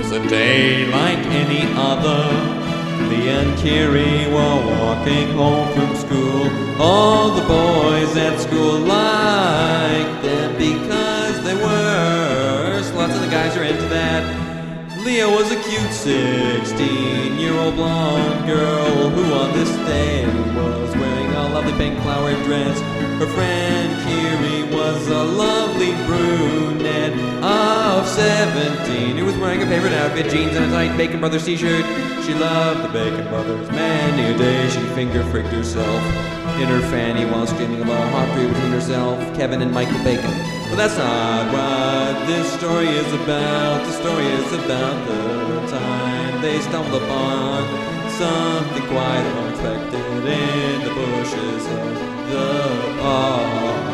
was a day like any other. Leah and Kyrie were walking home from school. All the boys at school liked them because they were sluts, and the guys are into that. Leah was a cute 16-year-old blonde girl who on this day was wearing a lovely pink flowered dress. Her friend Kyrie was a lovely brunette of 17 who was wearing her favorite outfit, jeans and a tight Bacon Brothers t-shirt. She loved the Bacon Brothers. Many a day she finger-frigged herself in her fanny while screaming about hot three between herself, Kevin and Michael Bacon. But that's not what this story is about. The story is about the time they stumbled upon something quite unexpected in the bushes of the park.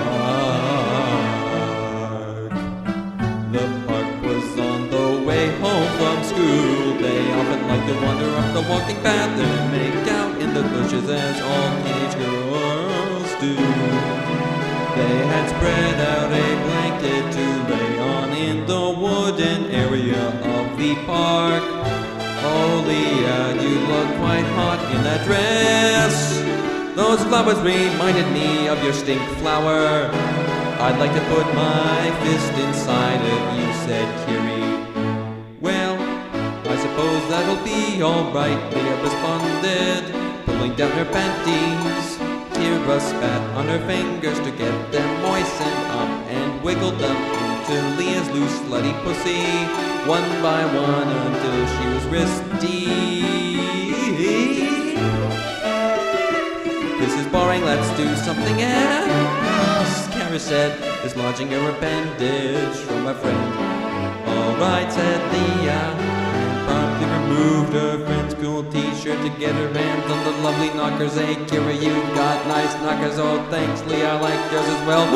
The park was on the way home from school. They often liked to wander up the walking path and make out in the bushes as all teenage girls do. They had spread out a blanket to lay on in the wooden area of the park. Oh, Leah, you look quite hot in that dress. Those flowers reminded me of your stink flower. I'd like to put my fist inside it, you said, Kyrie. Well, I suppose that'll be alright, Leah responded, pulling down her panties. Kyra spat on her fingers to get them moistened up and wiggled them into Leah's loose slutty pussy, one by one until she was wrist deep. This is boring, let's do something else, Kyra said, dislodging her appendage from her friend. Alright, said Leah, and promptly removed her friend's cool t-shirt to get her hands on the lovely knockers. Hey, Kyra, you've got nice knockers. Oh, thanks, Leah, I like yours as well.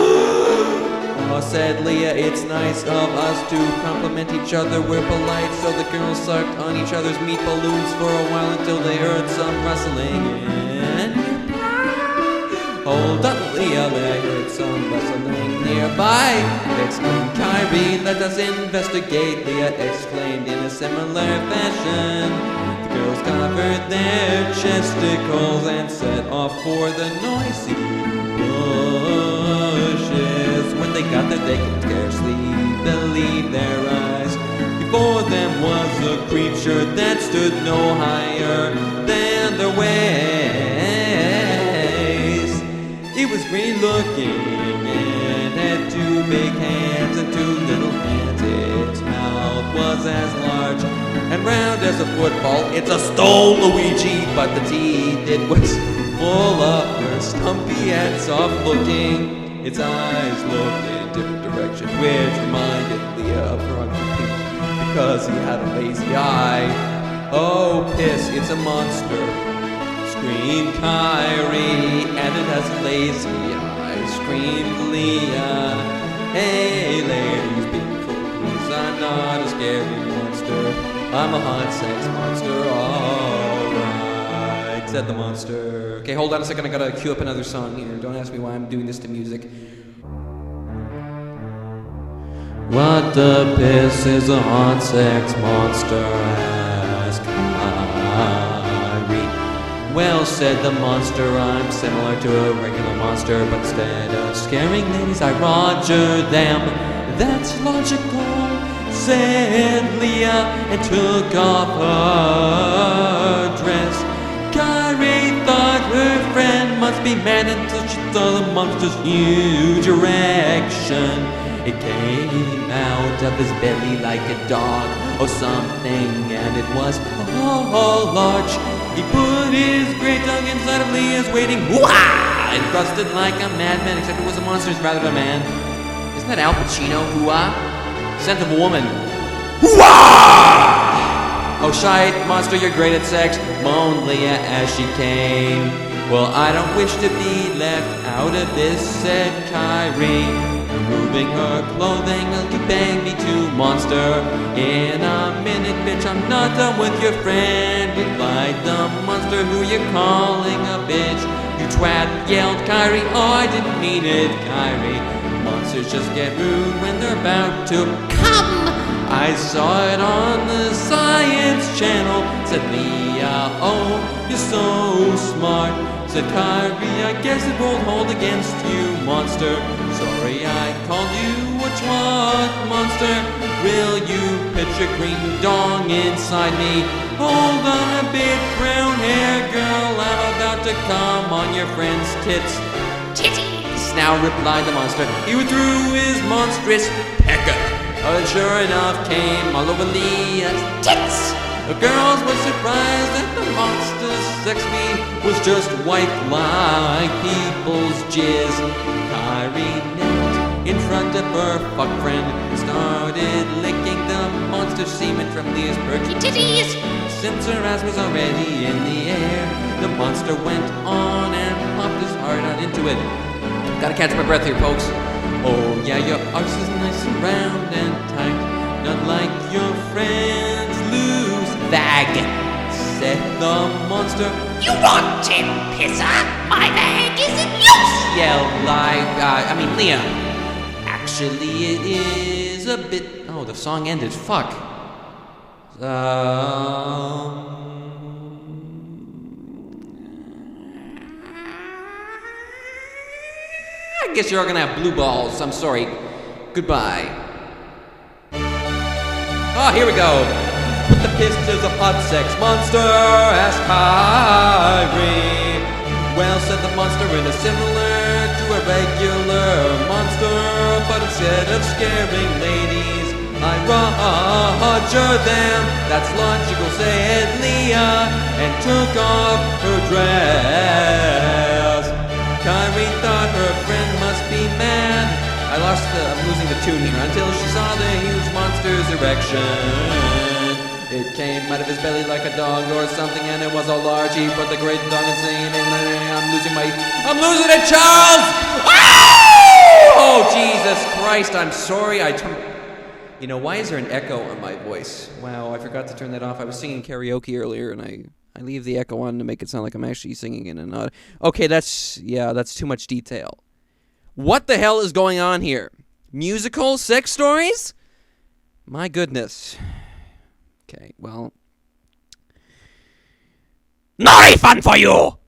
Oh, said Leah, it's nice of us to compliment each other. We're polite, so the girls sucked on each other's meat balloons for a while until they heard some rustling in. Hold on, Leah, they heard some rustling nearby, exclaimed Kyrie. Let us investigate, Leah exclaimed in a similar fashion. The girls covered their chesticles and set off for the noisy bushes. When they got there, they could scarcely believe their eyes. Before them was a creature that stood no higher than their waist. It was green looking and had two big hands and two little hands. Its mouth was as large and round as a football. It's a stole Luigi, but the teeth it was full of were stumpy and soft looking. Its eyes looked in different directions, which reminded Leah of her Uncle Pete because he had a lazy eye. Oh, piss, it's a monster, screamed Kyrie, and it has lazy eyes, screamed Leah. Hey, ladies, be cool, please, I'm not a scary monster. I'm a hot sex monster, alright, said the monster. Okay, hold on a second, I gotta cue up another song here. Don't ask me why I'm doing this to music. What the piss is a hot sex monster? Asked Kyrie. Well, said the monster, I'm similar to a regular monster, but instead of scaring ladies, I roger them. That's logical, said Leah, and took off her dress. Kyrie thought her friend must be mad until she saw the monster's huge erection. It came out of his belly like a dog or something, and it was large. He put his great tongue inside of Leah's waiting, hoo-ah, and thrusted like a madman, except it was a monster rather than a man. Isn't that Al Pacino, hoo-ah? Scent of a woman. Hoo-ah! Oh, shite, monster, you're great at sex, moaned Leah as she came. Well, I don't wish to be left out of this, said Kyrie, removing her clothing. Will you bang me too, monster? In a minute, bitch, I'm not done with your friend, replied the monster. Who you calling a bitch? You twat, yelled Kyrie. Oh, I didn't mean it, Kyrie. Monsters just get rude when they're about to come. I saw it on the side channel. Said Leah, oh, you're so smart. Said Kyrie, I guess it won't hold against you, monster. Sorry I called you a twat, monster. Will you pitch your green dong inside me? Hold on a bit, brown hair girl, I'm about to come on your friend's tits. Titties! Now replied the monster. He withdrew his monstrous pecker. And sure enough came all over Leah's tits. The girls were surprised that the monster's sex meat was just white like people's jizz. Kyrie knelt in front of her fuck friend and started licking the monster's semen from Leah's perky titties. Since her ass was already in the air, the monster went on and popped his heart out into it. Gotta catch my breath here, folks. Oh yeah, your arse is nice and round and tight, not like your friend's loose bag, said the monster. You want him, pisser? My bag isn't yours! Yelled Leah. Actually, it is a bit... Oh, the song ended. Fuck. I guess you're all gonna have blue balls. I'm sorry. Goodbye. Oh, here we go. Put the pistols of hot sex, monster, asked Kyrie. Well, said the monster, it is similar to a regular monster, but instead of scaring ladies, I roger them. That's logical, said Leah, and took off her dress. Kyrie thought her friend must be mad. I'm losing the tune here, until she saw the huge monster's erection. It came out of his belly like a dog or something, and it was all large. He put the great dog insane, and I'm losing it, Charles! Oh, Jesus Christ, I'm sorry. You know, why is there an echo on my voice? Wow, I forgot to turn that off. I was singing karaoke earlier, and I leave the echo on to make it sound like I'm actually singing in and not. Okay, that's too much detail. What the hell is going on here? Musical sex stories? My goodness. Okay, well. Not fun for you!